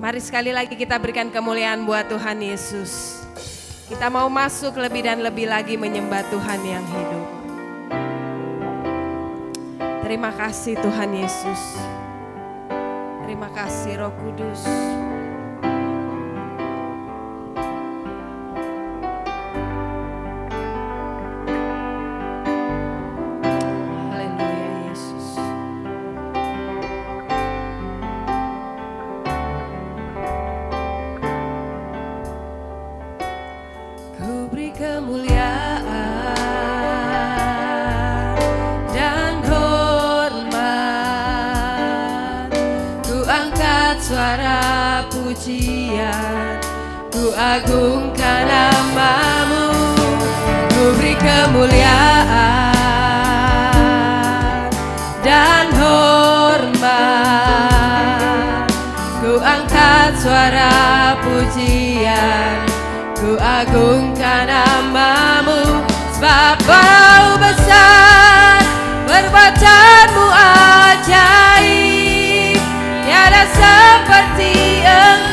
Mari sekali lagi kita berikan kemuliaan buat Tuhan Yesus. Kita mau masuk lebih dan lebih lagi menyembah Tuhan yang hidup. Terima kasih Tuhan Yesus. Terima kasih Roh Kudus. Suara pujian, ku agungkan namamu, ku beri kemuliaan dan hormat. Ku angkat suara pujian, ku agungkan namamu, sebab Kau besar, perbuatanmu ajaib, tiada seperti Engkau,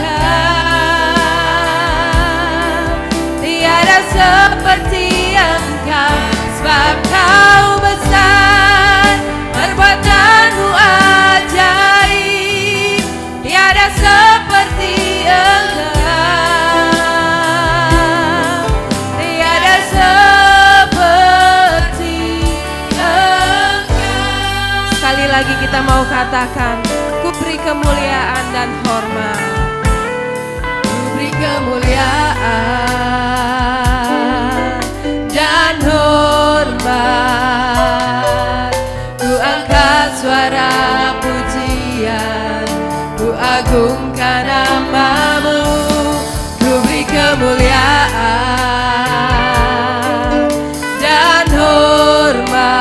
tiada seperti Engkau, sebab Kau besar, perbuatanmu ajaib, tiada seperti Engkau, tiada seperti Engkau. Sekali lagi kita mau katakan, ku beri kemuliaan dan hormat. Ku beri kemuliaan dan hormat. Ku angkat suara pujian, ku agungkan namamu. Ku beri kemuliaan dan hormat.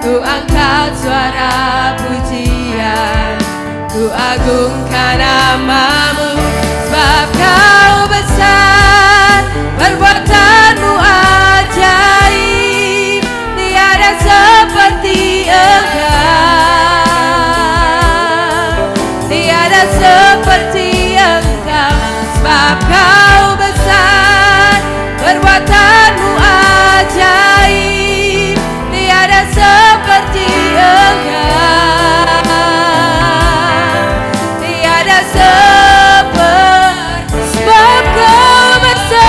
Ku angkat suara pujian, ku agungkan namamu, sebab Kau besar, perbuatanmu ajaib, tiada seperti Engkau, tiada seperti Engkau, sebab Kau besar, perbuatanmu ajaib, tiada seperti Engkau, tiada seperti, sebab Kau besar,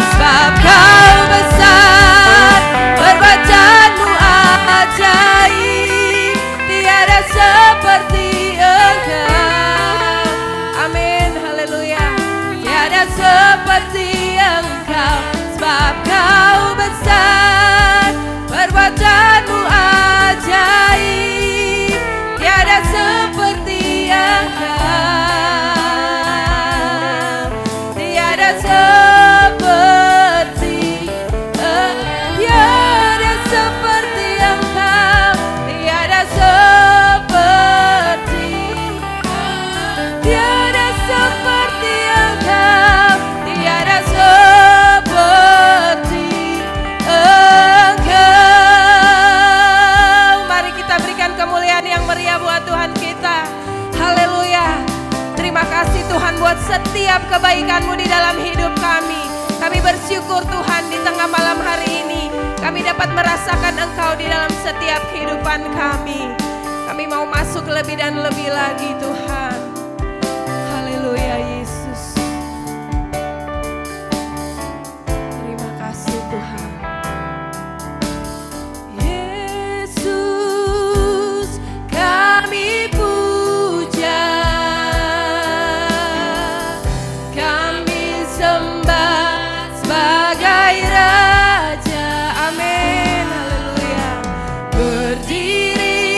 sebab Kau besar, perbuatanmu ajaib, tiada seperti Engkau. Amin, haleluya. Tiada seperti Engkau, sebab Kau besar, perbuatanmu ajaib, tiada seperti Engkau, tiada seperti, tiada seperti Engkau, tiada seperti, tiada seperti Engkau, tiada seperti Engkau. Mari kita berikan kemuliaan yang meriah buat Tuhan kita. Haleluya. Terima kasih Tuhan buat setiap kebaikan-Mu di dalam hidup kami. Kami bersyukur Tuhan di tengah malam hari ini kami dapat merasakan Engkau di dalam setiap kehidupan kami. Kami mau masuk lebih dan lebih lagi Tuhan. Haleluya Yesus. Terima kasih Tuhan. Yesus, kami puja, kami sembah sebagai Raja. Amin. Haleluya. Berdiri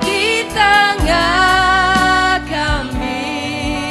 di tengah kami,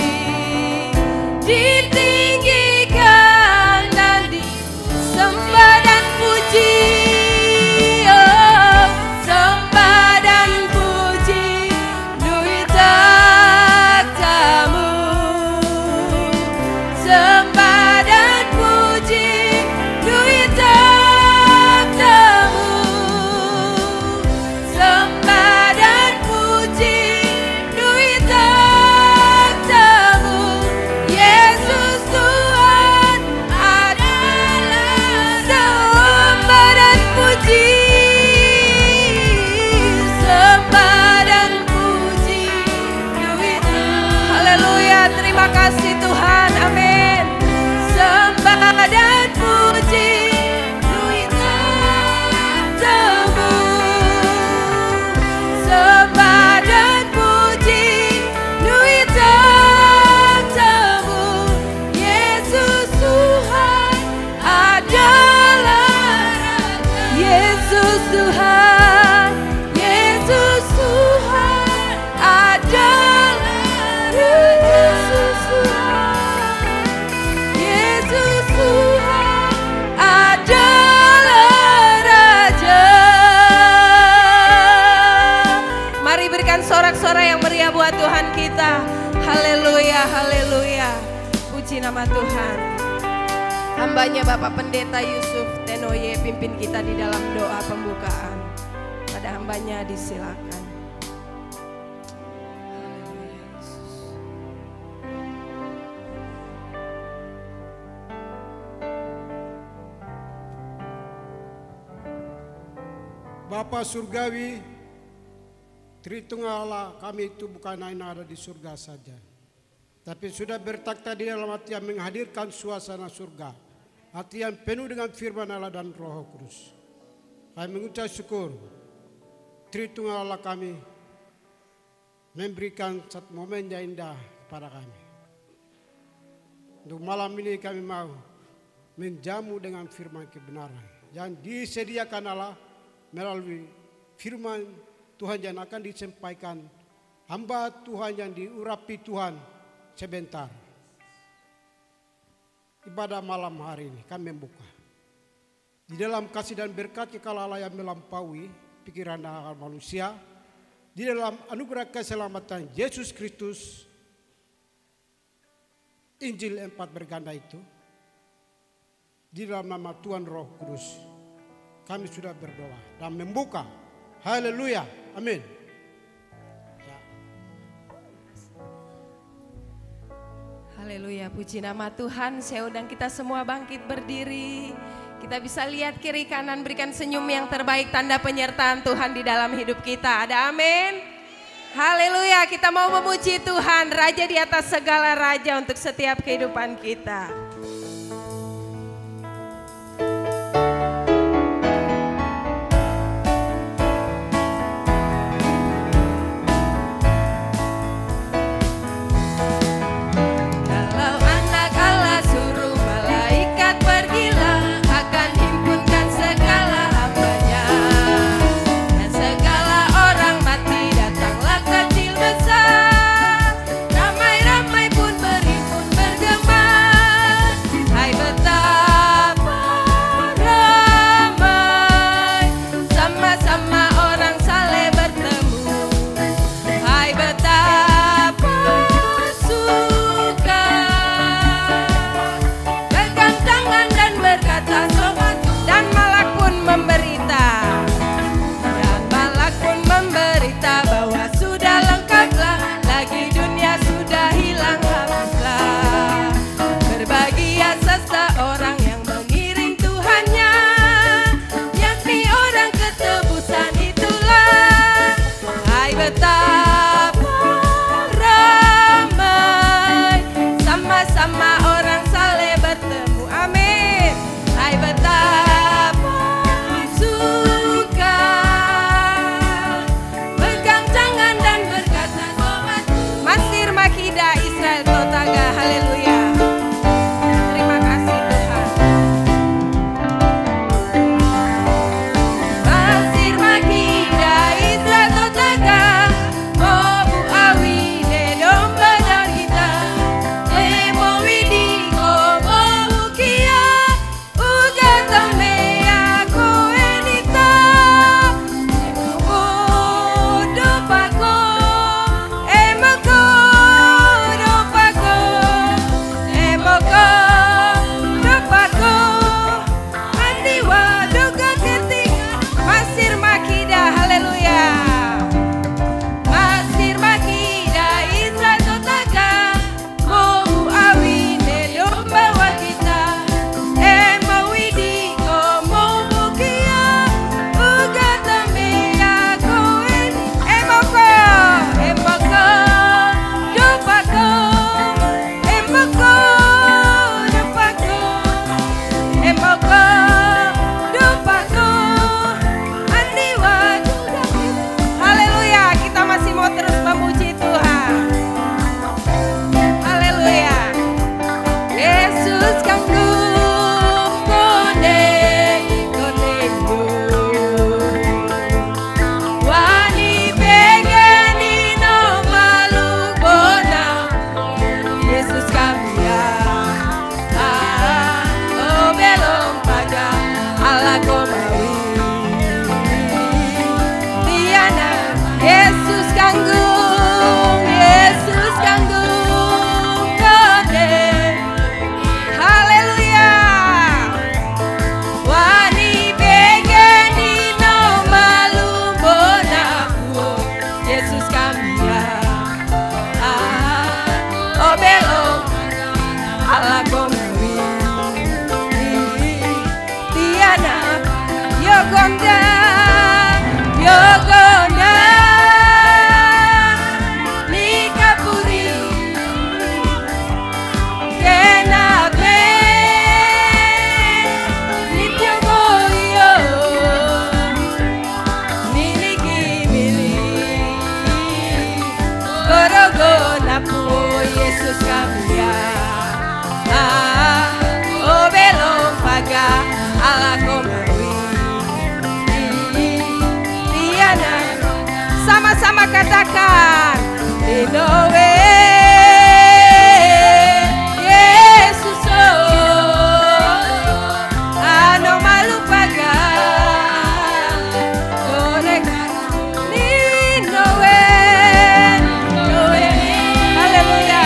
berikan sorak-sorai yang meriah buat Tuhan kita. Haleluya, haleluya. Puji nama Tuhan. Hambanya Bapak Pendeta Yusuf Tenoye pimpin kita di dalam doa pembukaan. Pada hambanya disilakan. Haleluya Yesus. Bapa Surgawi, Tritunggal Allah, kami itu bukan hanya ada di surga saja, tapi sudah bertakhta di dalam hati yang menghadirkan suasana surga, hati yang penuh dengan firman Allah dan Roh Kudus. Kami mengucap syukur, Tritunggal Allah kami memberikan satu momen yang indah pada kami. Untuk malam ini kami mau menjamu dengan firman kebenaran yang disediakan Allah melalui firman Tuhan yang akan disampaikan hamba Tuhan yang diurapi Tuhan sebentar. Ibadah malam hari ini kami membuka di dalam kasih dan berkat kekal Allah yang melampaui pikiran dan akal manusia, di dalam anugerah keselamatan Yesus Kristus, Injil 4 berganda itu, di dalam nama Tuhan Roh Kudus. Kami sudah berdoa dan membuka. Haleluya. Amin. Ya. Haleluya, puji nama Tuhan. Saya undang kita semua bangkit berdiri. Kita bisa lihat kiri kanan, berikan senyum yang terbaik, tanda penyertaan Tuhan di dalam hidup kita. Ada amin. Haleluya, kita mau memuji Tuhan, Raja di atas segala raja untuk setiap kehidupan kita. Oh Yesus kami ya. Oh belum paga Allah komawi Diana. Sama-sama katakan Inowe Yesus ano malu paga Gorek Ninowe Haleluya.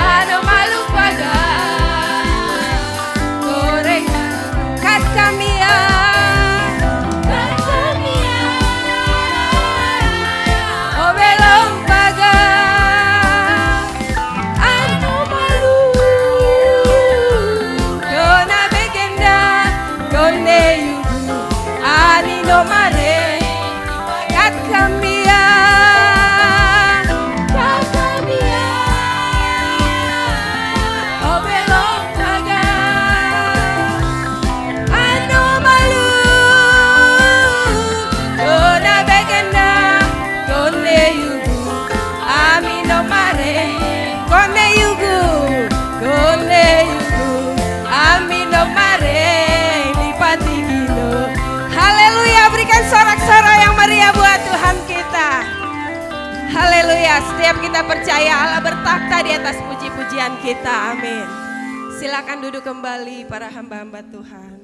Ano malu paga Gorek kat kami ya. Sorak-sorai yang meriah buat Tuhan kita. Haleluya. Setiap kita percaya Allah bertakhta di atas puji-pujian kita. Amin. Silakan duduk kembali para hamba-hamba Tuhan.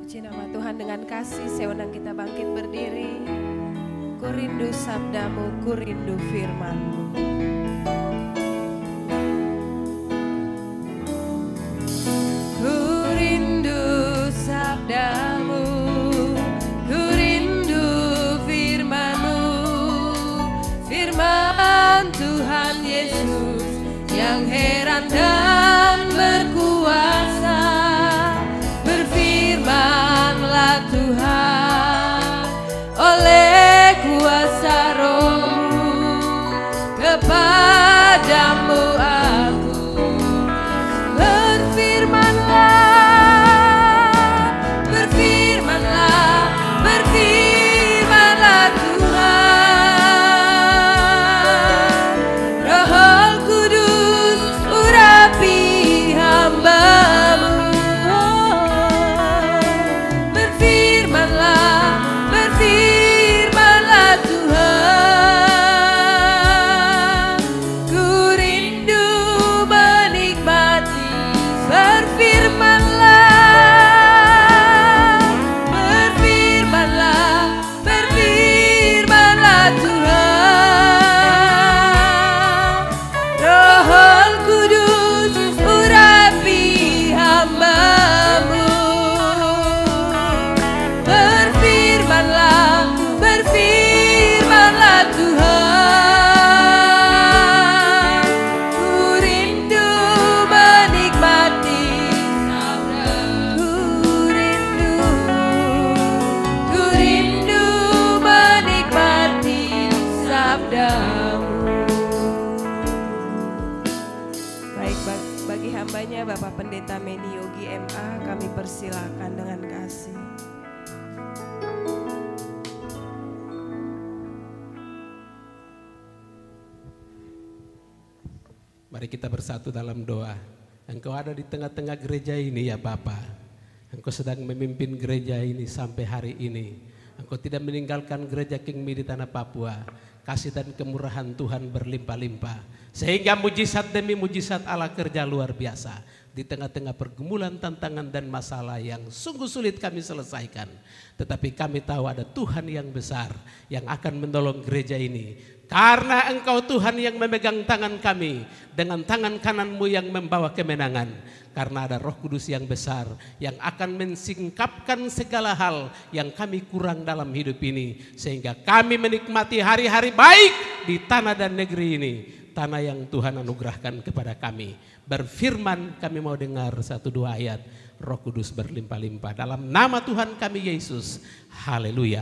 Puji nama Tuhan dengan kasih. Saya undang kita bangkit berdiri. Ku rindu sabdamu, ku rindu firmanmu. Sabdamu, ku rindu firman-Mu, firman Tuhan Yesus yang heran dan berkuasa. Berfirmanlah Tuhan oleh kuasa Roh-Mu, kepadamu aku berfirmanlah. Bapak Pendeta Meni Yogi MA, kami persilakan dengan kasih. Mari kita bersatu dalam doa. Engkau ada di tengah-tengah gereja ini ya Bapa. Engkau sedang memimpin gereja ini sampai hari ini. Engkau tidak meninggalkan gereja King Mi di tanah Papua. Kasih dan kemurahan Tuhan berlimpah-limpah. Sehingga mujizat demi mujizat Allah kerja luar biasa. Di tengah-tengah pergumulan, tantangan dan masalah yang sungguh sulit kami selesaikan. Tetapi kami tahu ada Tuhan yang besar yang akan menolong gereja ini. Karena Engkau Tuhan yang memegang tangan kami dengan tangan kananmu yang membawa kemenangan. Karena ada Roh Kudus yang besar yang akan mensingkapkan segala hal yang kami kurang dalam hidup ini. Sehingga kami menikmati hari-hari baik di tanah dan negeri ini. Tanah yang Tuhan anugerahkan kepada kami. Berfirman, kami mau dengar 1-2 ayat. Roh Kudus berlimpah-limpah dalam nama Tuhan kami Yesus. Haleluya.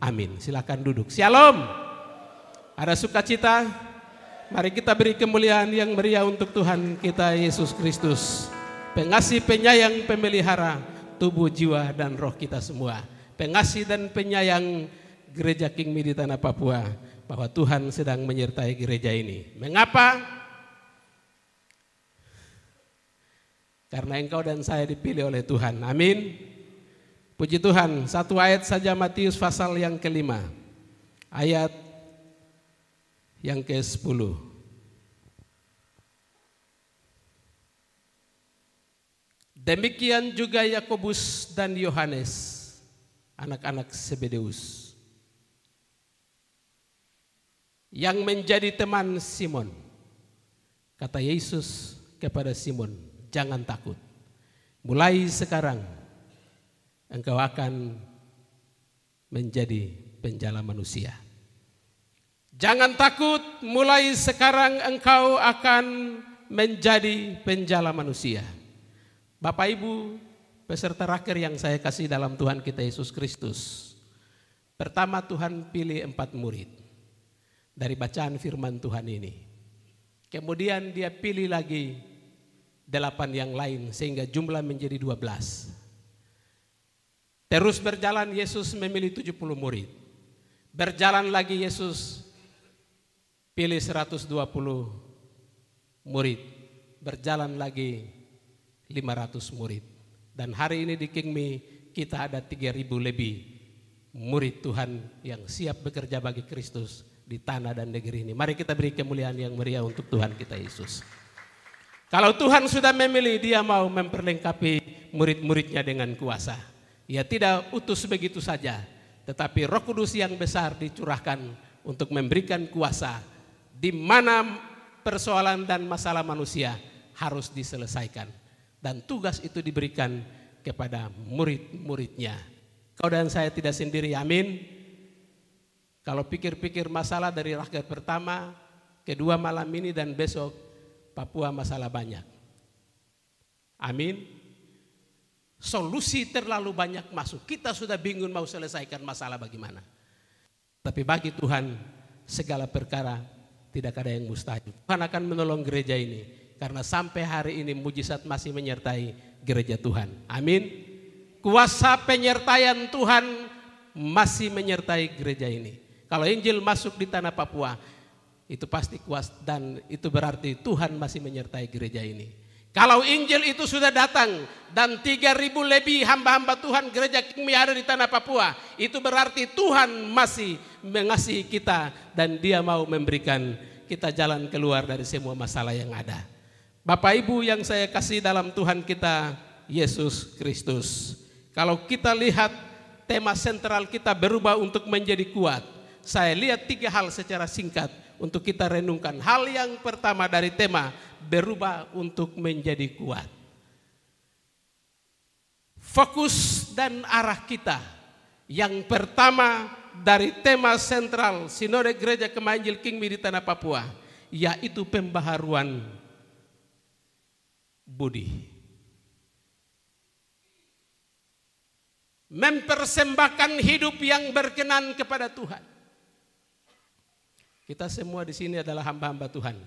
Amin. Silakan duduk. Shalom. Ada sukacita? Mari kita beri kemuliaan yang meriah untuk Tuhan kita Yesus Kristus. Pengasih, penyayang, pemelihara tubuh, jiwa, dan roh kita semua. pengasih dan penyayang gereja King Mi di tanah Papua, bahwa Tuhan sedang menyertai gereja ini. Mengapa? Karena engkau dan saya dipilih oleh Tuhan. Amin. Puji Tuhan. Satu ayat saja, Matius pasal yang ke-5, ayat yang ke-10. Demikian juga Yakobus dan Yohanes, anak-anak Zebedeus, yang menjadi teman Simon. Kata Yesus kepada Simon, jangan takut. Mulai sekarang engkau akan menjadi penjala manusia. Jangan takut, mulai sekarang engkau akan menjadi penjala manusia. Bapak Ibu, peserta raker yang saya kasih dalam Tuhan kita Yesus Kristus. Pertama, Tuhan pilih 4 murid dari bacaan firman Tuhan ini. Kemudian dia pilih lagi 8 yang lain sehingga jumlah menjadi 12. Terus berjalan Yesus memilih 70 murid. Berjalan lagi Yesus pilih 120 murid. Berjalan lagi 500 murid. Dan hari ini di King Mi kita ada 3.000 lebih murid Tuhan yang siap bekerja bagi Kristus di tanah dan negeri ini. Mari kita beri kemuliaan yang meriah untuk Tuhan kita Yesus. Kalau Tuhan sudah memilih, dia mau memperlengkapi murid-muridnya dengan kuasa. Ia tidak utus begitu saja, tetapi Roh Kudus yang besar dicurahkan untuk memberikan kuasa di mana persoalan dan masalah manusia harus diselesaikan. Dan tugas itu diberikan kepada murid-muridnya. Kau dan saya tidak sendiri, amin. Kalau pikir-pikir masalah dari rakyat pertama, kedua malam ini dan besok, Papua masalah banyak. Amin. Solusi terlalu banyak masuk. Kita sudah bingung mau selesaikan masalah bagaimana. Tapi bagi Tuhan segala perkara tidak ada yang mustahil. Tuhan akan menolong gereja ini. Karena sampai hari ini mujizat masih menyertai gereja Tuhan. Amin. Kuasa penyertaian Tuhan masih menyertai gereja ini. Kalau Injil masuk di tanah Papua, itu pasti kuasa dan itu berarti Tuhan masih menyertai gereja ini. Kalau Injil itu sudah datang dan 3.000 lebih hamba-hamba Tuhan gereja King Mi ada di tanah Papua, itu berarti Tuhan masih mengasihi kita dan dia mau memberikan kita jalan keluar dari semua masalah yang ada. Bapak Ibu yang saya kasih dalam Tuhan kita Yesus Kristus. Kalau kita lihat tema sentral kita berubah untuk menjadi kuat. Saya lihat 3 hal secara singkat untuk kita renungkan. Hal yang pertama dari tema berubah untuk menjadi kuat. Fokus dan arah kita. Yang pertama dari tema sentral Sinode Gereja Kemahian Injil King Mi di tanah Papua, yaitu pembaharuan budi. Mempersembahkan hidup yang berkenan kepada Tuhan. Kita semua di sini adalah hamba-hamba Tuhan.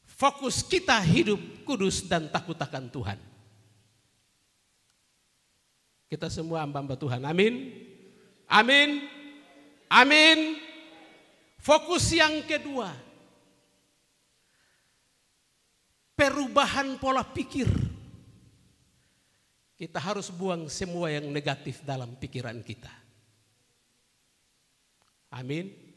Fokus kita hidup kudus dan takut akan Tuhan. Kita semua hamba-hamba Tuhan. Amin. Amin. Amin. Fokus yang kedua, perubahan pola pikir. Kita harus buang semua yang negatif dalam pikiran kita. Amin.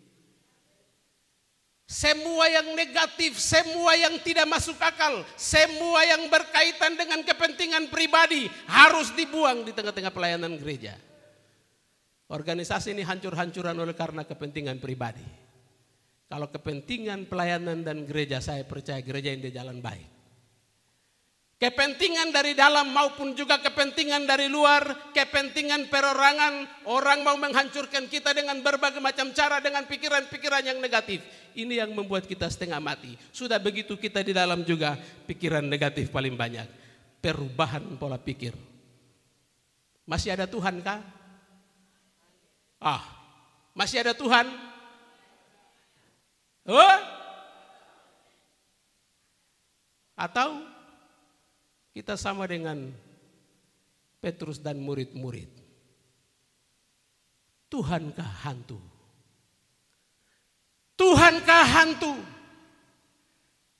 Semua yang negatif, semua yang tidak masuk akal, semua yang berkaitan dengan kepentingan pribadi harus dibuang di tengah-tengah pelayanan gereja. Organisasi ini hancur-hancuran oleh karena kepentingan pribadi. Kalau kepentingan pelayanan dan gereja, saya percaya gereja ini jalan baik. Kepentingan dari dalam maupun juga kepentingan dari luar, kepentingan perorangan, orang mau menghancurkan kita dengan berbagai macam cara, dengan pikiran-pikiran yang negatif. Ini yang membuat kita setengah mati. Sudah begitu kita di dalam juga pikiran negatif paling banyak. Perubahan pola pikir. Masih ada Tuhan kah? Masih ada Tuhan? Atau kita sama dengan Petrus dan murid-murid. Tuhankah hantu? Tuhankah hantu?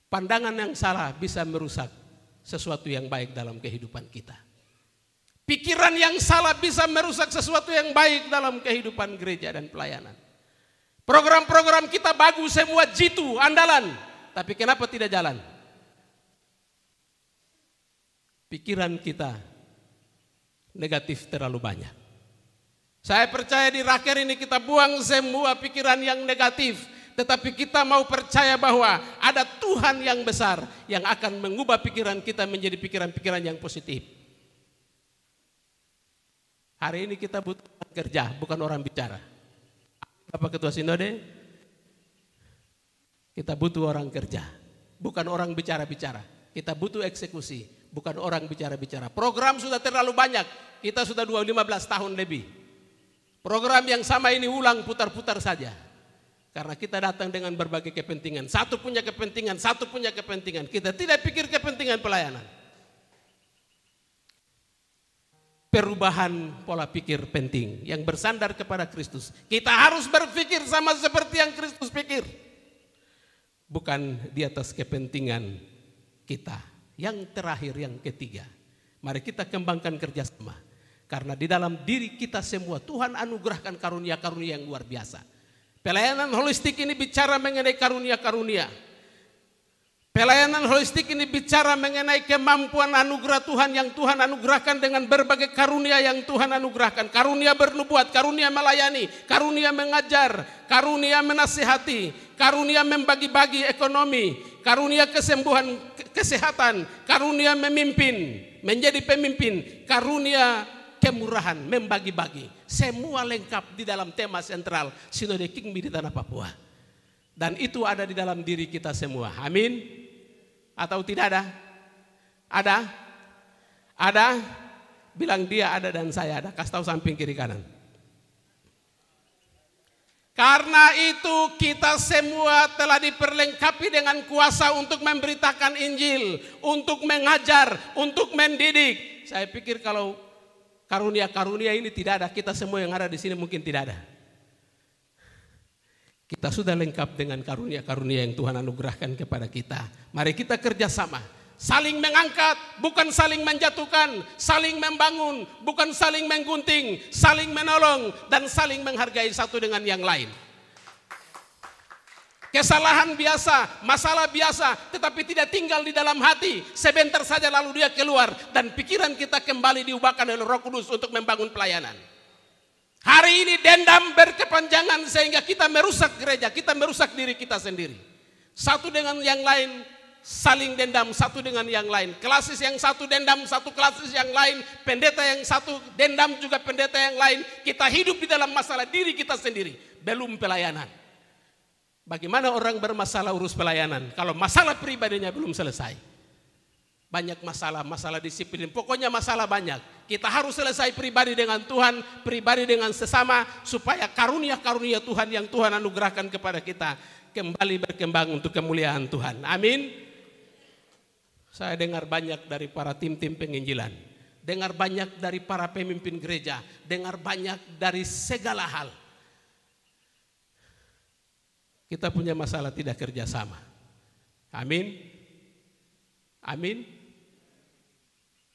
Pandangan yang salah bisa merusak sesuatu yang baik dalam kehidupan kita. Pikiran yang salah bisa merusak sesuatu yang baik dalam kehidupan gereja dan pelayanan. Program-program kita bagus semua, jitu, andalan. Tapi kenapa tidak jalan? Pikiran kita negatif terlalu banyak. Saya percaya di Raker ini kita buang semua pikiran yang negatif. Tetapi kita mau percaya bahwa ada Tuhan yang besar yang akan mengubah pikiran kita menjadi pikiran-pikiran yang positif. Hari ini kita butuh orang kerja, bukan orang bicara. Bapak Ketua Sinode, kita butuh orang kerja, bukan orang bicara-bicara. Kita butuh eksekusi, bukan orang bicara-bicara. Program sudah terlalu banyak, kita sudah 15 tahun lebih. Program yang sama ini ulang putar-putar saja. Karena kita datang dengan berbagai kepentingan. Satu punya kepentingan, satu punya kepentingan. Kita tidak pikir kepentingan pelayanan. Perubahan pola pikir penting yang bersandar kepada Kristus. Kita harus berpikir sama seperti yang Kristus pikir. Bukan di atas kepentingan kita. Yang terakhir, yang ketiga. Mari kita kembangkan kerjasama. Karena di dalam diri kita semua Tuhan anugerahkan karunia-karunia yang luar biasa. Pelayanan holistik ini bicara mengenai karunia-karunia. Pelayanan holistik ini bicara mengenai kemampuan anugerah Tuhan yang Tuhan anugerahkan dengan berbagai karunia yang Tuhan anugerahkan. Karunia bernubuat, karunia melayani, karunia mengajar, karunia menasihati, karunia membagi-bagi ekonomi, karunia kesembuhan, kesehatan, karunia memimpin, menjadi pemimpin, karunia kemurahan, membagi-bagi. Semua lengkap di dalam tema sentral Sinode Kingmi di Tanah Papua. Dan itu ada di dalam diri kita semua. Amin. Atau tidak ada? Ada? Ada? Bilang dia ada dan saya ada. Kasih tahu samping kiri kanan. Karena itu kita semua telah diperlengkapi dengan kuasa untuk memberitakan Injil, untuk mengajar, untuk mendidik. Saya pikir kalau karunia-karunia ini tidak ada, kita semua yang ada di sini mungkin tidak ada. Kita sudah lengkap dengan karunia-karunia yang Tuhan anugerahkan kepada kita. Mari kita kerjasama, saling mengangkat, bukan saling menjatuhkan, saling membangun, bukan saling menggunting, saling menolong, dan saling menghargai satu dengan yang lain. Kesalahan biasa, masalah biasa, tetapi tidak tinggal di dalam hati. Sebentar saja lalu dia keluar dan pikiran kita kembali diubahkan oleh Roh Kudus untuk membangun pelayanan. Hari ini dendam berkepanjangan sehingga kita merusak gereja, kita merusak diri kita sendiri. Satu dengan yang lain saling dendam, satu dengan yang lain. Klasis yang satu dendam, satu klasis yang lain. Pendeta yang satu dendam juga pendeta yang lain. Kita hidup di dalam masalah diri kita sendiri, belum pelayanan. Bagaimana orang bermasalah urus pelayanan kalau masalah pribadinya belum selesai? Banyak masalah, masalah disiplin, pokoknya masalah banyak. Kita harus selesai pribadi dengan Tuhan, pribadi dengan sesama, supaya karunia-karunia Tuhan yang Tuhan anugerahkan kepada kita kembali berkembang untuk kemuliaan Tuhan. Amin. Saya dengar banyak dari para tim-tim penginjilan, dengar banyak dari para pemimpin gereja, dengar banyak dari segala hal. Kita punya masalah tidak kerjasama. Amin. Amin.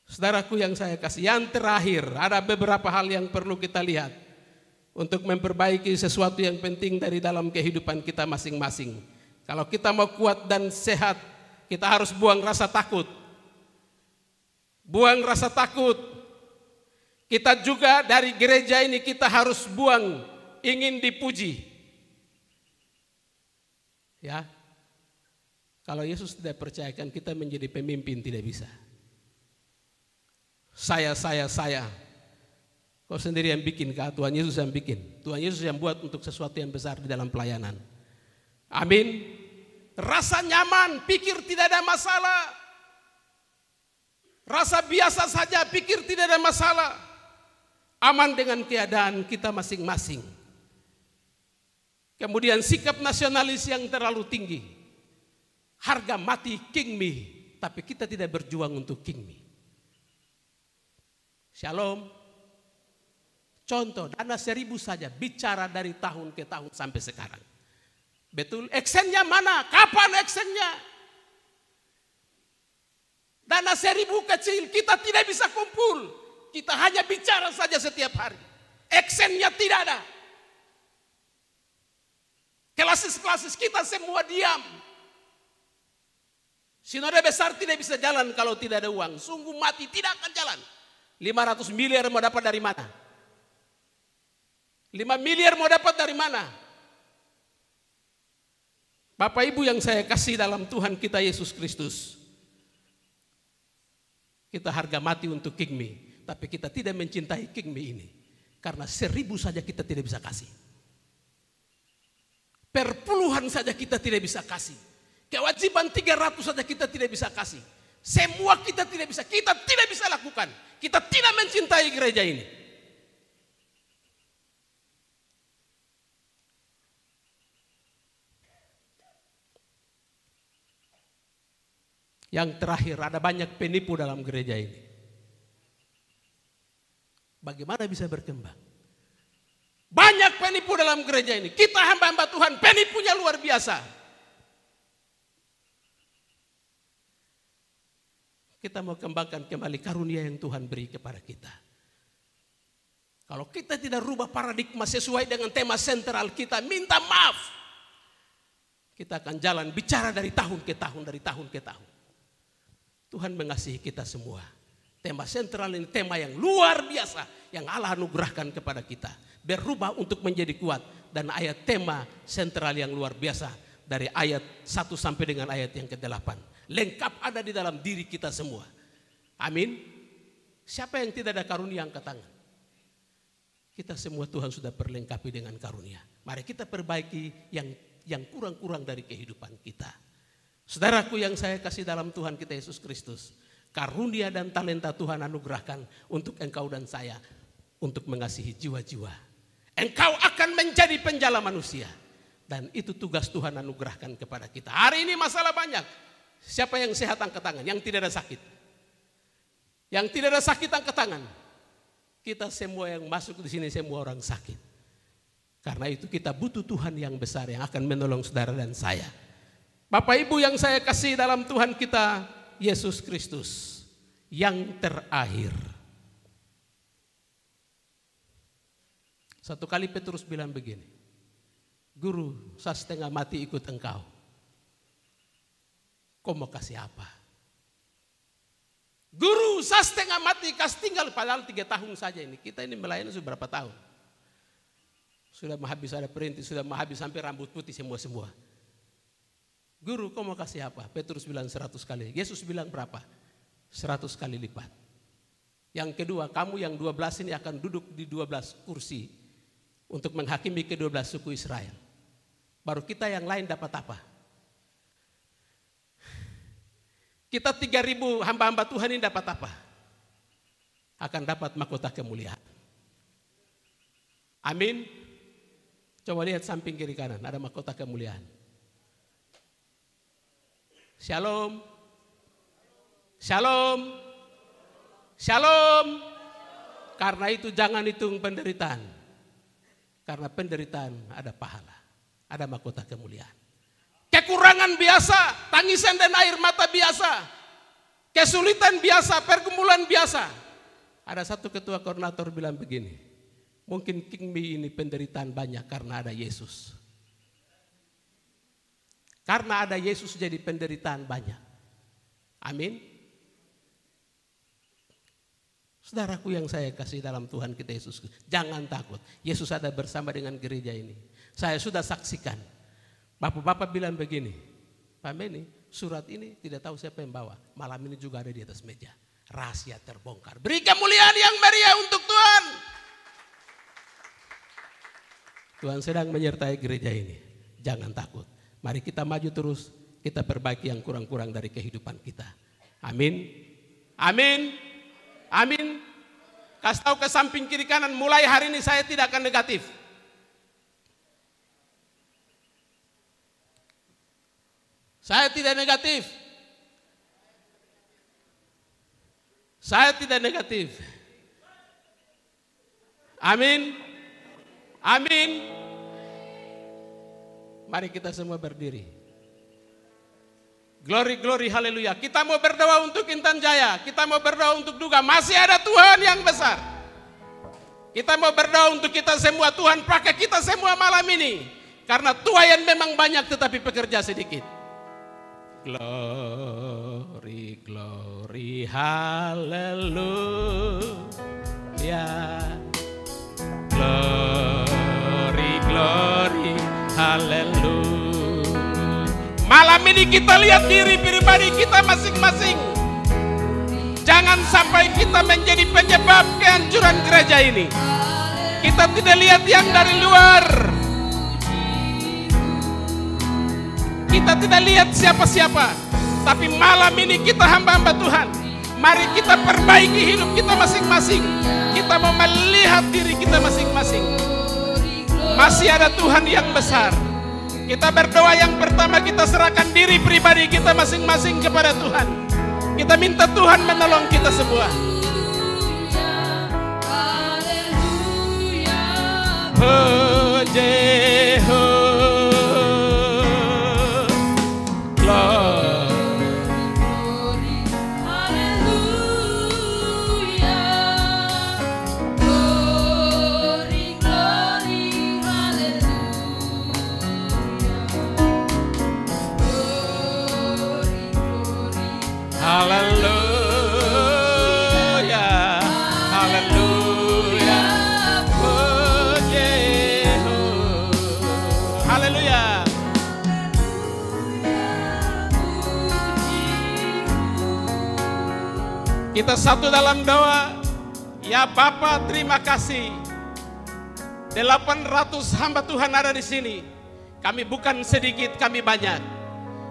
Saudaraku yang saya kasih, yang terakhir ada beberapa hal yang perlu kita lihat untuk memperbaiki sesuatu yang penting dari dalam kehidupan kita masing-masing. Kalau kita mau kuat dan sehat, kita harus buang rasa takut. Buang rasa takut. Kita juga dari gereja ini kita harus buang ingin dipuji. Ya, kalau Yesus tidak percayakan kita menjadi pemimpin tidak bisa. Saya. Kau sendiri yang bikin, Tuhan Yesus yang bikin. Tuhan Yesus yang buat untuk sesuatu yang besar di dalam pelayanan. Amin. Rasa nyaman, pikir tidak ada masalah. Rasa biasa saja, pikir tidak ada masalah. Aman dengan keadaan kita masing-masing. Kemudian sikap nasionalis yang terlalu tinggi. Harga mati King Me, tapi kita tidak berjuang untuk King Me. Shalom. Contoh, dana 1.000 saja bicara dari tahun ke tahun sampai sekarang. Betul, actionnya mana? Kapan actionnya? Dana 1.000 kecil kita tidak bisa kumpul. Kita hanya bicara saja setiap hari. Actionnya tidak ada. Klasis-klasis kita semua diam. Sinode besar tidak bisa jalan kalau tidak ada uang. Sungguh mati tidak akan jalan. 500 miliar mau dapat dari mana? 5 miliar mau dapat dari mana? Bapak Ibu yang saya kasih dalam Tuhan kita Yesus Kristus. Kita harga mati untuk King Me. Tapi kita tidak mencintai King Me ini. Karena 1.000 saja kita tidak bisa kasih. Perpuluhan saja kita tidak bisa kasih. Kewajiban 300 saja kita tidak bisa kasih. Semua kita tidak bisa lakukan. Kita tidak mencintai gereja ini. Yang terakhir, ada banyak penipu dalam gereja ini. Bagaimana bisa berkembang? Banyak penipu dalam gereja ini. Kita hamba-hamba Tuhan, penipunya luar biasa. Kita mau kembangkan kembali karunia yang Tuhan beri kepada kita. Kalau kita tidak rubah paradigma sesuai dengan tema sentral kita, minta maaf. Kita akan jalan bicara dari tahun ke tahun, dari tahun ke tahun. Tuhan mengasihi kita semua. Tema sentral ini tema yang luar biasa yang Allah anugerahkan kepada kita. Berubah untuk menjadi kuat. Dan ayat tema sentral yang luar biasa dari ayat 1 sampai dengan ayat yang ke-8. Lengkap ada di dalam diri kita semua. Amin. Siapa yang tidak ada karunia angkat tangan? Kita semua Tuhan sudah perlengkapi dengan karunia. Mari kita perbaiki yang kurang-kurang dari kehidupan kita. Saudaraku yang saya kasih dalam Tuhan kita Yesus Kristus. Karunia dan talenta Tuhan anugerahkan untuk engkau dan saya. Untuk mengasihi jiwa-jiwa. Engkau akan menjadi penjala manusia. Dan itu tugas Tuhan anugerahkan kepada kita. Hari ini masalah banyak. Siapa yang sehat angkat tangan? Yang tidak ada sakit. Yang tidak ada sakit angkat tangan. Kita semua yang masuk di sini semua orang sakit. Karena itu kita butuh Tuhan yang besar yang akan menolong saudara dan saya. Bapak Ibu yang saya kasih dalam Tuhan kita Yesus Kristus. Yang terakhir. Satu kali Petrus bilang begini. Guru, saya setengah mati ikut engkau. Kau mau kasih apa? Guru, saya setengah mati, kasih tinggal padahal 3 tahun saja ini. Kita ini melayani sudah berapa tahun? Sudah menghabis ada perintis, sudah menghabis sampai rambut putih semua-semua. Guru, kau mau kasih apa? Petrus bilang 100 kali. Yesus bilang berapa? 100 kali lipat. Yang kedua, kamu yang 12 ini akan duduk di 12 kursi untuk menghakimi ke-12 suku Israel. Baru kita yang lain dapat apa? Kita 3.000 hamba-hamba Tuhan ini dapat apa? Akan dapat mahkota kemuliaan. Amin. Coba lihat samping kiri kanan, ada mahkota kemuliaan. Shalom. Shalom. Shalom. Karena itu jangan hitung penderitaan. Karena penderitaan ada pahala. Ada mahkota kemuliaan. Kekurangan biasa, tangisan dan air mata biasa. Kesulitan biasa, pergumulan biasa. Ada satu ketua koordinator bilang begini. Mungkin King Me ini penderitaan banyak karena ada Yesus. Karena ada Yesus jadi penderitaan banyak. Amin. Saudaraku yang saya kasih dalam Tuhan kita Yesus. Jangan takut. Yesus ada bersama dengan gereja ini. Saya sudah saksikan. Bapak-bapak bilang begini, Pak Meni, surat ini tidak tahu siapa yang bawa. Malam ini juga ada di atas meja. Rahasia terbongkar. Beri kemuliaan yang meriah untuk Tuhan. Tuhan sedang menyertai gereja ini. Jangan takut. Mari kita maju terus. Kita perbaiki yang kurang-kurang dari kehidupan kita. Amin. Amin. Amin. Kasih tahu ke samping kiri kanan, mulai hari ini saya tidak akan negatif. Saya tidak negatif. Saya tidak negatif. Amin. Amin. Mari kita semua berdiri. Glory, glory, haleluya. Kita mau berdoa untuk Intan Jaya. Kita mau berdoa untuk Duga. Masih ada Tuhan yang besar. Kita mau berdoa untuk kita semua. Tuhan pakai kita semua malam ini. Karena tuayan memang banyak tetapi pekerja sedikit. Glory, glory, haleluya. Glory, glory, haleluya. Malam ini kita lihat diri pribadi kita masing-masing. Jangan sampai kita menjadi penyebab kehancuran gereja ini. Kita tidak lihat yang dari luar. Kita tidak lihat siapa-siapa. Tapi malam ini kita hamba-hamba Tuhan. Mari kita perbaiki hidup kita masing-masing. Kita mau melihat diri kita masing-masing. Masih ada Tuhan yang besar. Kita berdoa yang pertama, kita serahkan diri pribadi kita masing-masing kepada Tuhan. Kita minta Tuhan menolong kita semua. Oh haleluya, haleluya, oh Yehovah, haleluya. Kita satu dalam doa. Ya Bapa, terima kasih. 800 hamba Tuhan ada di sini. Kami bukan sedikit, kami banyak.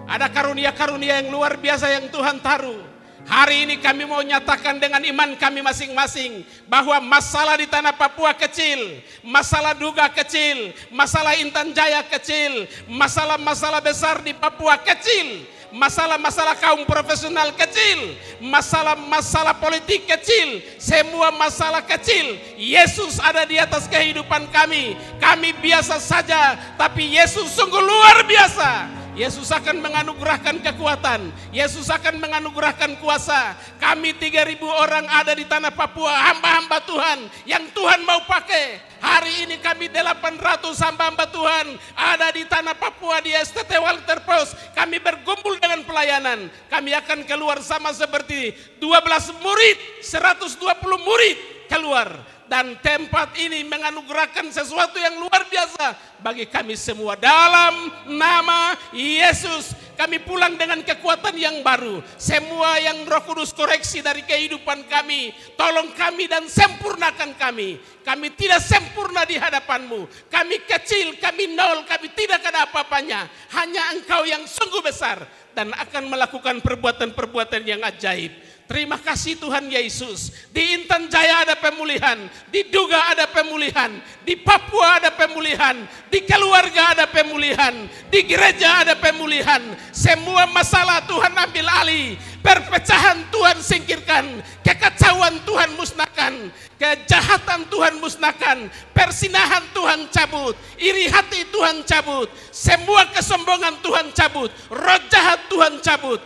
Ada karunia-karunia yang luar biasa yang Tuhan taruh. Hari ini kami mau nyatakan dengan iman kami masing-masing bahwa masalah di tanah Papua kecil, masalah Duga kecil, masalah Intan Jaya kecil, masalah-masalah besar di Papua kecil, masalah-masalah kaum profesional kecil, masalah-masalah politik kecil, semua masalah kecil. Yesus ada di atas kehidupan kami. Kami biasa saja, tapi Yesus sungguh luar biasa. Yesus akan menganugerahkan kekuatan. Yesus akan menganugerahkan kuasa. Kami 3.000 orang ada di tanah Papua, hamba-hamba Tuhan yang Tuhan mau pakai. Hari ini kami 800 hamba-hamba Tuhan ada di tanah Papua di STT Walter Post. Kami berkumpul dengan pelayanan. Kami akan keluar sama seperti 12 murid, 120 murid keluar. Dan tempat ini menganugerahkan sesuatu yang luar biasa bagi kami semua. Dalam nama Yesus kami pulang dengan kekuatan yang baru. Semua yang Roh Kudus koreksi dari kehidupan kami, tolong kami dan sempurnakan kami. Kami tidak sempurna di hadapan-Mu. Kami kecil, kami nol, kami tidak ada apa-apanya. Hanya Engkau yang sungguh besar dan akan melakukan perbuatan-perbuatan yang ajaib. Terima kasih Tuhan Yesus. Di Intan Jaya ada pemulihan, di Duga ada pemulihan, di Papua ada pemulihan, di keluarga ada pemulihan, di gereja ada pemulihan. Semua masalah Tuhan ambil alih, perpecahan Tuhan singkirkan, kekacauan Tuhan musnahkan, kejahatan Tuhan musnahkan, persinahan Tuhan cabut, iri hati Tuhan cabut, semua kesombongan Tuhan cabut, roh jahat Tuhan cabut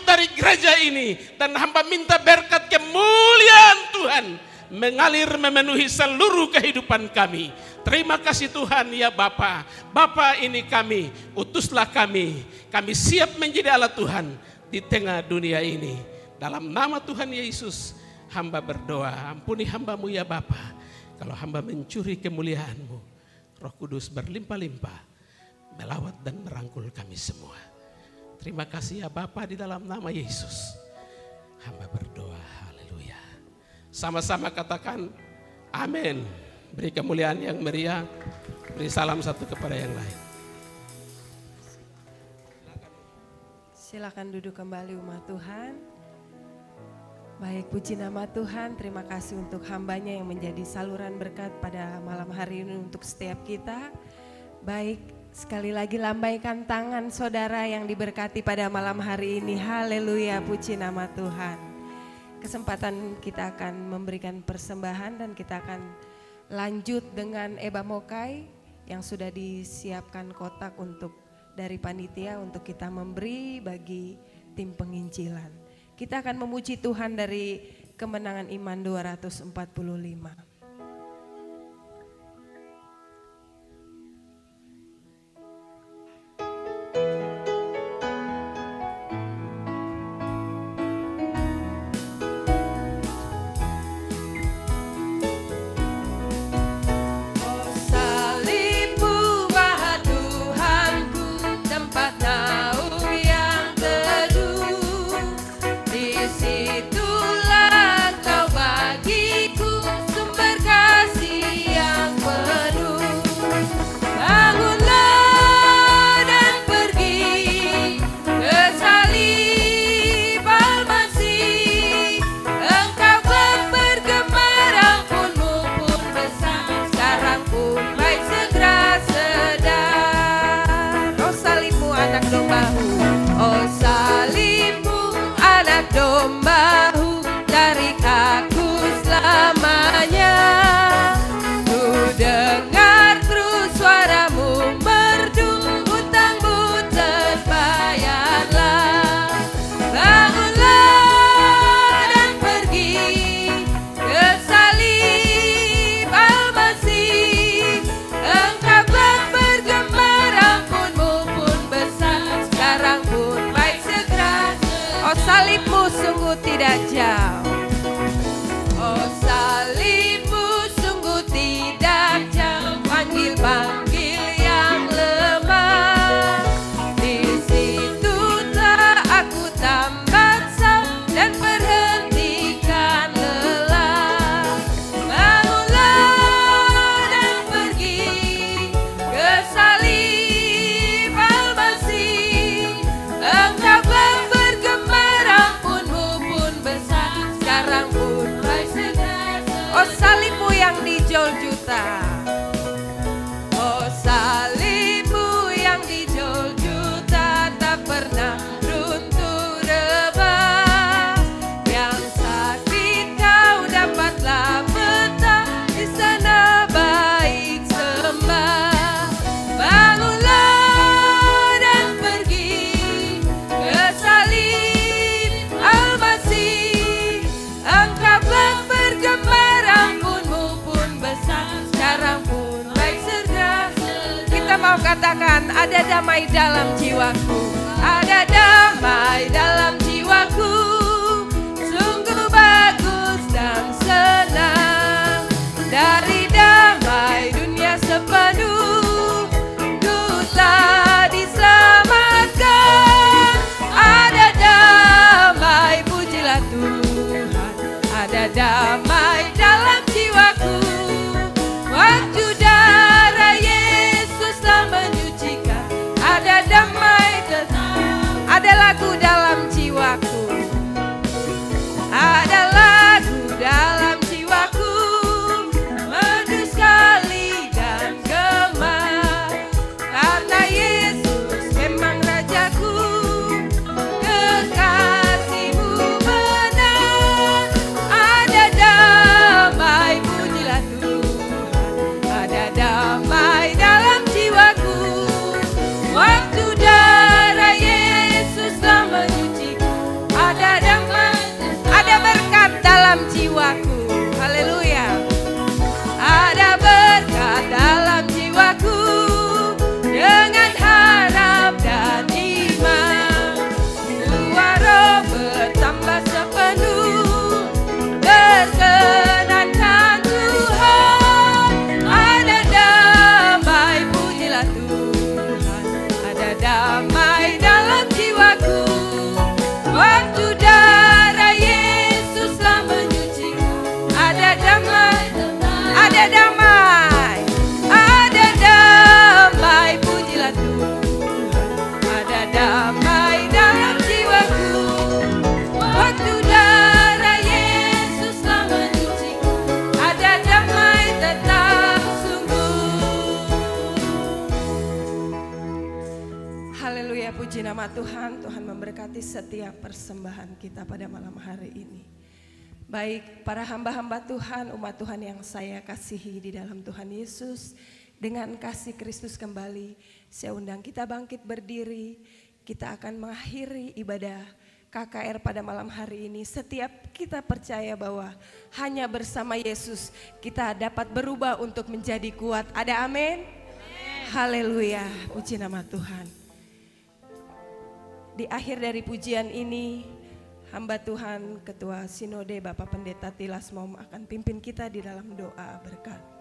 dari gereja ini. Dan hamba minta berkat kemuliaan Tuhan mengalir memenuhi seluruh kehidupan kami. Terima kasih Tuhan ya Bapa. Bapa, ini kami, utuslah kami. Kami siap menjadi alat Tuhan di tengah dunia ini. Dalam nama Tuhan Yesus hamba berdoa, ampuni hamba-Mu ya Bapa. Kalau hamba mencuri kemuliaan-Mu, Roh Kudus berlimpah-limpah melawat dan merangkul kami semua. Terima kasih ya Bapa, di dalam nama Yesus hamba berdoa, haleluya. Sama-sama katakan amin. Beri kemuliaan yang meriah, beri salam satu kepada yang lain. Silakan duduk kembali umat Tuhan. Baik, puji nama Tuhan. Terima kasih untuk hambanya yang menjadi saluran berkat pada malam hari ini untuk setiap kita. Baik, sekali lagi lambaikan tangan saudara yang diberkati pada malam hari ini. Haleluya, puji nama Tuhan. Kesempatan kita akan memberikan persembahan dan kita akan lanjut dengan Eba Mokai yang sudah disiapkan kotak untuk dari panitia untuk kita memberi bagi tim penginjilan. Kita akan memuji Tuhan dari Kemenangan Iman 245. Katakan, ada damai dalam jiwaku, ada damai dalam jiwaku, sungguh bagus dan senang. Dari damai dunia sepenuh, ku telah diselamatkan. Ada damai, pujilah Tuhan, ada damai dalam jiwaku. Waktu darah Yesus telah menyucikan, ada damai tetap, ada lagu dalam jiwaku, ada lagu dalam jiwaku, merdu sekali dan gemar, karena Yesus memang Rajaku, kekasihmu benar. Ada damai, pujilah Tuhan, ada damai dalam jiwaku. Waktu darah Yesus telah menyucikan, ada damai, ada berkat dalam jiwaku. Haleluya. Ada berkat dalam jiwaku, dengan harap dan iman. Tuhan Roh bertambah sepenuh, berkenankan Tuhan. Ada damai, pujilah Tuhan, ada damai dalam jiwaku. Waktu darah Yesus telah menyucikan, ada damai, ada damai, ada damai, pujilah Tuhan, ada damai dalam jiwaku. Waktu darah Yesus telah menyucikan, ada damai tetap sungguh. Haleluya, puji nama Tuhan. Tuhan memberkati setiap persembahan kita pada malam hari ini. Baik para hamba-hamba Tuhan, umat Tuhan yang saya kasihi di dalam Tuhan Yesus, dengan kasih Kristus kembali, saya undang kita bangkit berdiri. Kita akan mengakhiri ibadah KKR pada malam hari ini. Setiap kita percaya bahwa hanya bersama Yesus kita dapat berubah untuk menjadi kuat. Ada amin? Haleluya, puji nama Tuhan. Di akhir dari pujian ini, hamba Tuhan Ketua Sinode Bapak Pendeta Tilas Mom akan pimpin kita di dalam doa berkat.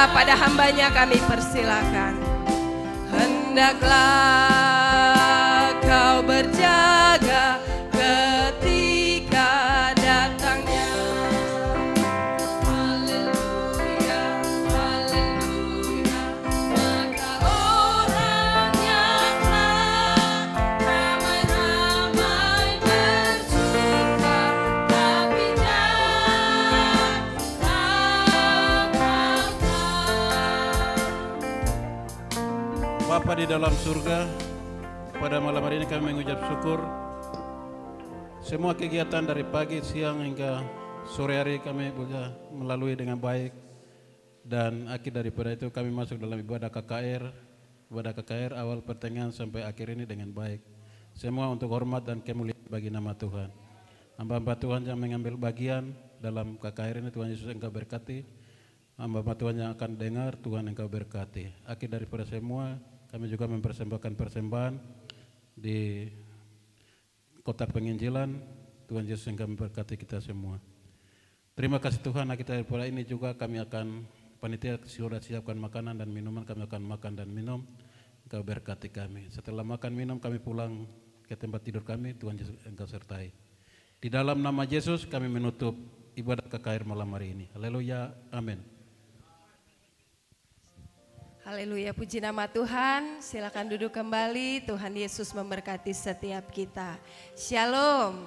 Pada hambanya kami persilakan. Hendaklah kau berjaga ketika datangnya. Haleluya, haleluya. Maka orangnya ramai-ramai bersuka, tapi Bapa di dalam surga, pada malam hari ini kami mengucap syukur. Semua kegiatan dari pagi, siang hingga sore hari kami bisa melalui dengan baik. Dan akhir daripada itu kami masuk dalam ibadah KKR. Ibadah KKR awal pertengahan sampai akhir ini dengan baik. Semua untuk hormat dan kemuliaan bagi nama Tuhan. Hamba-hamba Tuhan yang mengambil bagian dalam KKR ini, Tuhan Yesus Engkau berkati. Hamba-hamba Tuhan yang akan dengar, Tuhan Engkau berkati. Akhir daripada semua, kami juga mempersembahkan persembahan di kotak penginjilan. Tuhan Yesus Engkau memberkati kita semua. Terima kasih Tuhan. Akhir daripada ini juga kami akan, panitia sudah siapkan makanan dan minuman, kami akan makan dan minum. Engkau berkati kami. Setelah makan minum kami pulang ke tempat tidur kami. Tuhan Yesus Engkau sertai. Di dalam nama Yesus kami menutup ibadah KKR malam hari ini. Haleluya, amin. Haleluya, puji nama Tuhan. Silakan duduk kembali. Tuhan Yesus memberkati setiap kita. Shalom.